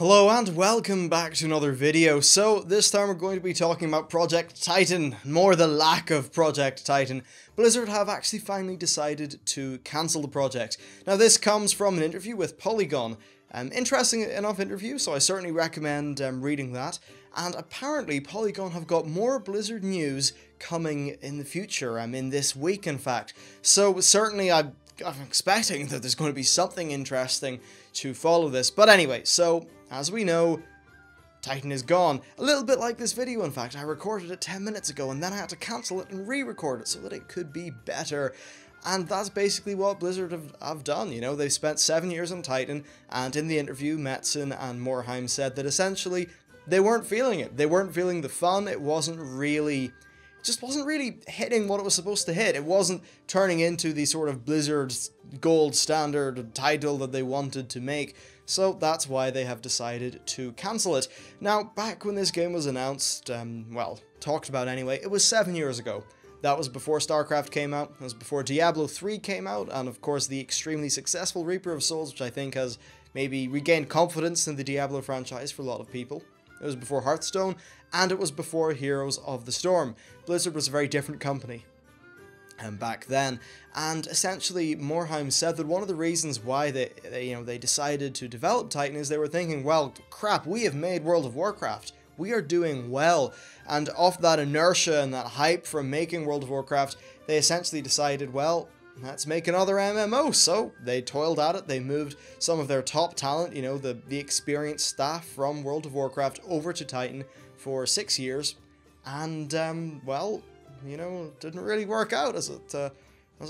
Hello and welcome back to another video. So this time we're going to be talking about Project Titan, more the lack of Project Titan. Blizzard have actually finally decided to cancel the project. Now this comes from an interview with Polygon. Interesting enough interview, so I certainly recommend reading that. And apparently Polygon have got more Blizzard news coming in the future, in this week in fact. So certainly I'm expecting that there's going to be something interesting to follow this. But anyway, so as we know, Titan is gone. A little bit like this video, in fact. I recorded it 10 minutes ago and then I had to cancel it and re-record it so that it could be better. And that's basically what Blizzard have done, you know. They've spent 7 years on Titan, and in the interview, Metzen and Morheim said that essentially they weren't feeling it. They weren't feeling the fun. It wasn't really hitting what it was supposed to hit. It wasn't turning into the sort of Blizzard's gold standard title that they wanted to make. So that's why they have decided to cancel it. Now, back when this game was announced, talked about anyway, it was 7 years ago. That was before StarCraft came out, it was before Diablo 3 came out, and of course the extremely successful Reaper of Souls, which I think has maybe regained confidence in the Diablo franchise for a lot of people. It was before Hearthstone, and it was before Heroes of the Storm. Blizzard was a very different company back then, and essentially Morheim said that one of the reasons why they decided to develop Titan is they were thinking, well, crap, we have made World of Warcraft. We are doing well, and off that inertia and that hype from making World of Warcraft, they essentially decided, well, let's make another MMO. So they toiled at it. They moved some of their top talent, you know, the experienced staff from World of Warcraft over to Titan for 6 years, and well, you know, it didn't really work out as it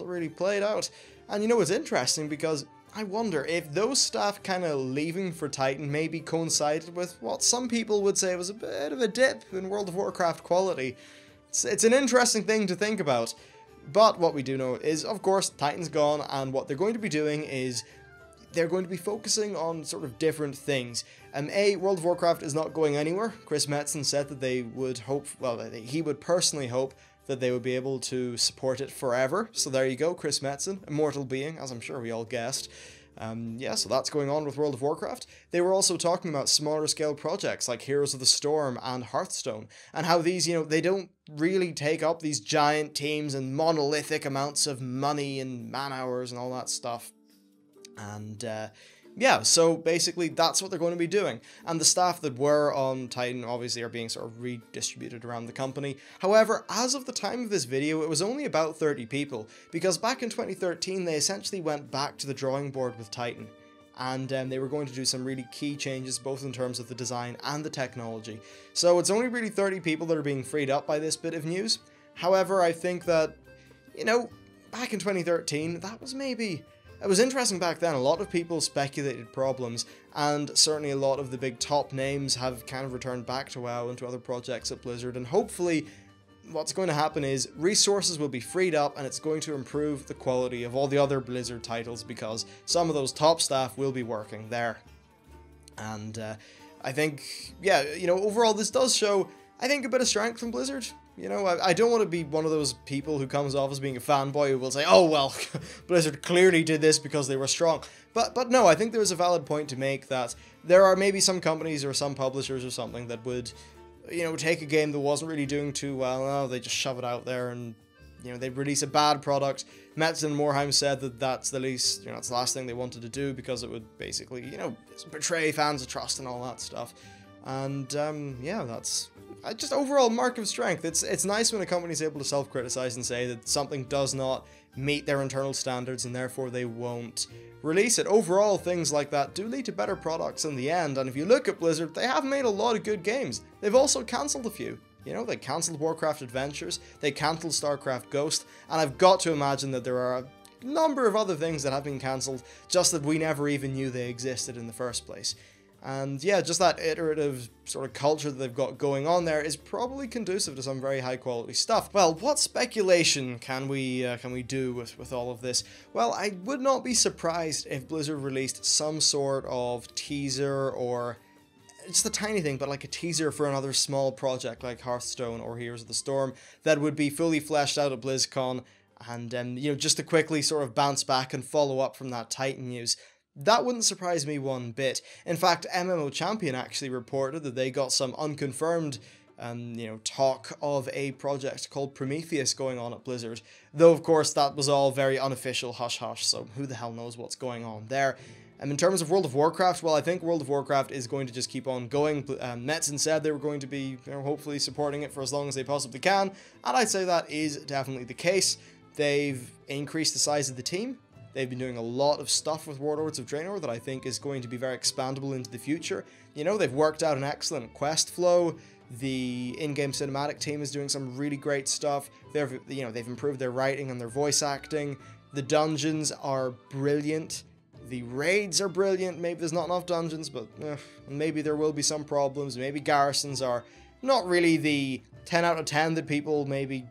really played out. And you know, it's interesting because I wonder if those staff kind of leaving for Titan maybe coincided with what some people would say was a bit of a dip in World of Warcraft quality. It's an interesting thing to think about. But what we do know is, of course, Titan's gone, and what they're going to be doing is they're going to be focusing on sort of different things. World of Warcraft is not going anywhere. Chris Metzen said that they would hope, well, he would personally hope that they would be able to support it forever. So there you go, Chris Metzen, immortal being, as I'm sure we all guessed. So that's going on with World of Warcraft. They were also talking about smaller scale projects like Heroes of the Storm and Hearthstone, and how these, you know, they don't really take up these giant teams and monolithic amounts of money and man hours and all that stuff. And so basically that's what they're going to be doing. And the staff that were on Titan obviously are being sort of redistributed around the company. However, as of the time of this video, it was only about 30 people, because back in 2013 they essentially went back to the drawing board with Titan. And they were going to do some really key changes, both in terms of the design and the technology. So it's only really 30 people that are being freed up by this bit of news. However, I think that, you know, back in 2013, it was interesting back then. A lot of people speculated problems, and certainly a lot of the big top names have kind of returned back to WoW and to other projects at Blizzard, and hopefully what's going to happen is resources will be freed up and it's going to improve the quality of all the other Blizzard titles, because some of those top staff will be working there. And I think, overall this does show, I think, a bit of strength from Blizzard. You know, I don't want to be one of those people who comes off as being a fanboy who will say, oh, well, Blizzard clearly did this because they were strong. But no, I think there's a valid point to make that there are maybe some companies or some publishers or something that would, you know, take a game that wasn't really doing too well, no, they just shove it out there and, you know, they release a bad product. Metzen and Morheim said that that's the last thing they wanted to do, because it would basically, you know, betray fans of trust and all that stuff. And, that's just overall mark of strength. It's nice when a company is able to self-criticize and say that something does not meet their internal standards and therefore they won't release it. Overall, things like that do lead to better products in the end, and if you look at Blizzard, they have made a lot of good games. They've also cancelled a few. You know, they cancelled Warcraft Adventures, they cancelled StarCraft Ghost, and I've got to imagine that there are a number of other things that have been cancelled, just that we never even knew they existed in the first place. And yeah, just that iterative sort of culture that they've got going on there is probably conducive to some very high quality stuff. Well, what speculation can we do with all of this? Well, I would not be surprised if Blizzard released some sort of teaser, or just a tiny thing, but like a teaser for another small project like Hearthstone or Heroes of the Storm that would be fully fleshed out at BlizzCon, and just to quickly sort of bounce back and follow up from that Titan news. That wouldn't surprise me one bit. In fact, MMO Champion actually reported that they got some unconfirmed talk of a project called Prometheus going on at Blizzard. Though, of course, that was all very unofficial hush-hush, so who the hell knows what's going on there. In terms of World of Warcraft, well, I think World of Warcraft is going to just keep on going. Metzen said they were going to be, hopefully supporting it for as long as they possibly can, and I'd say that is definitely the case. They've increased the size of the team. They've been doing a lot of stuff with Warlords of Draenor that I think is going to be very expandable into the future. They've worked out an excellent quest flow. The in-game cinematic team is doing some really great stuff. They've improved their writing and their voice acting. The dungeons are brilliant. The raids are brilliant. Maybe there's not enough dungeons, but maybe there will be some problems. Maybe garrisons are not really the 10 out of 10 that people maybe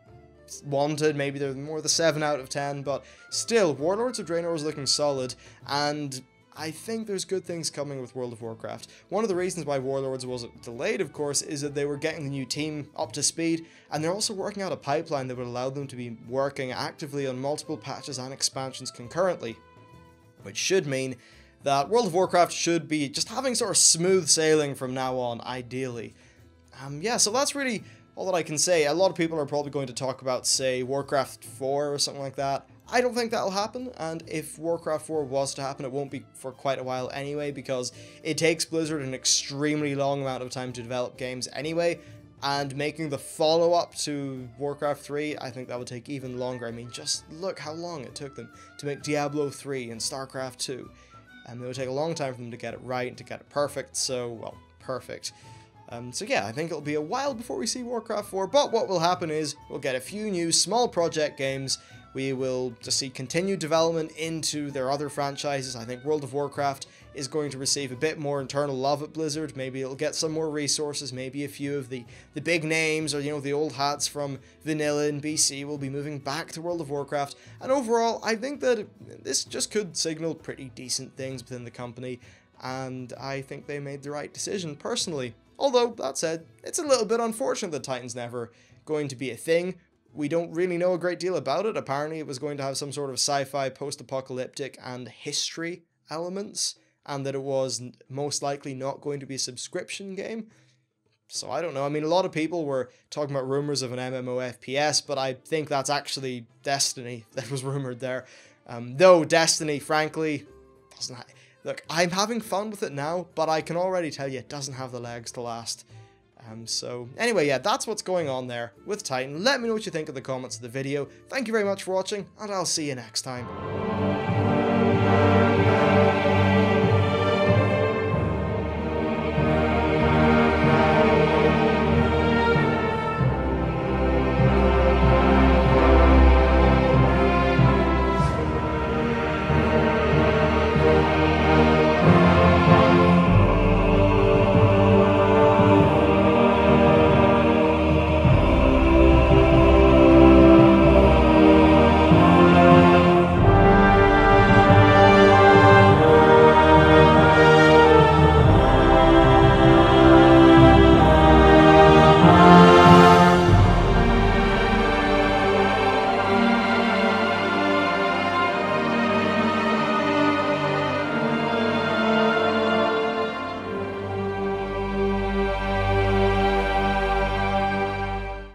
wanted. Maybe they're more the 7 out of 10, but still, Warlords of Draenor is looking solid, and I think there's good things coming with World of Warcraft. One of the reasons why Warlords was delayed, of course, is that they were getting the new team up to speed, and they're also working out a pipeline that would allow them to be working actively on multiple patches and expansions concurrently, which should mean that World of Warcraft should be just having sort of smooth sailing from now on, ideally. Yeah, so that's really all that I can say. A lot of people are probably going to talk about, say, Warcraft 4 or something like that. I don't think that'll happen, and if Warcraft 4 was to happen, it won't be for quite a while anyway, because it takes Blizzard an extremely long amount of time to develop games anyway, and making the follow-up to Warcraft 3, I think that would take even longer. I mean, just look how long it took them to make Diablo 3 and StarCraft 2. And it would take a long time for them to get it right and to get it perfect, so, well, perfect. So yeah, I think it'll be a while before we see Warcraft 4, but what will happen is we'll get a few new small project games. We will just see continued development into their other franchises. I think World of Warcraft is going to receive a bit more internal love at Blizzard. Maybe it'll get some more resources. Maybe a few of the big names or, the old hats from Vanilla and BC will be moving back to World of Warcraft. And overall, I think that this just could signal pretty decent things within the company. And I think they made the right decision, personally. Although, that said, it's a little bit unfortunate that Titan's never going to be a thing. We don't really know a great deal about it. Apparently it was going to have some sort of sci-fi, post-apocalyptic and history elements, and that it was most likely not going to be a subscription game. So I don't know. I mean, a lot of people were talking about rumors of an MMO FPS, but I think that's actually Destiny that was rumored there. Though Destiny, frankly, doesn't have... Look, I'm having fun with it now, but I can already tell you it doesn't have the legs to last. So anyway, yeah, that's what's going on there with Titan. Let me know what you think in the comments of the video. Thank you very much for watching, and I'll see you next time.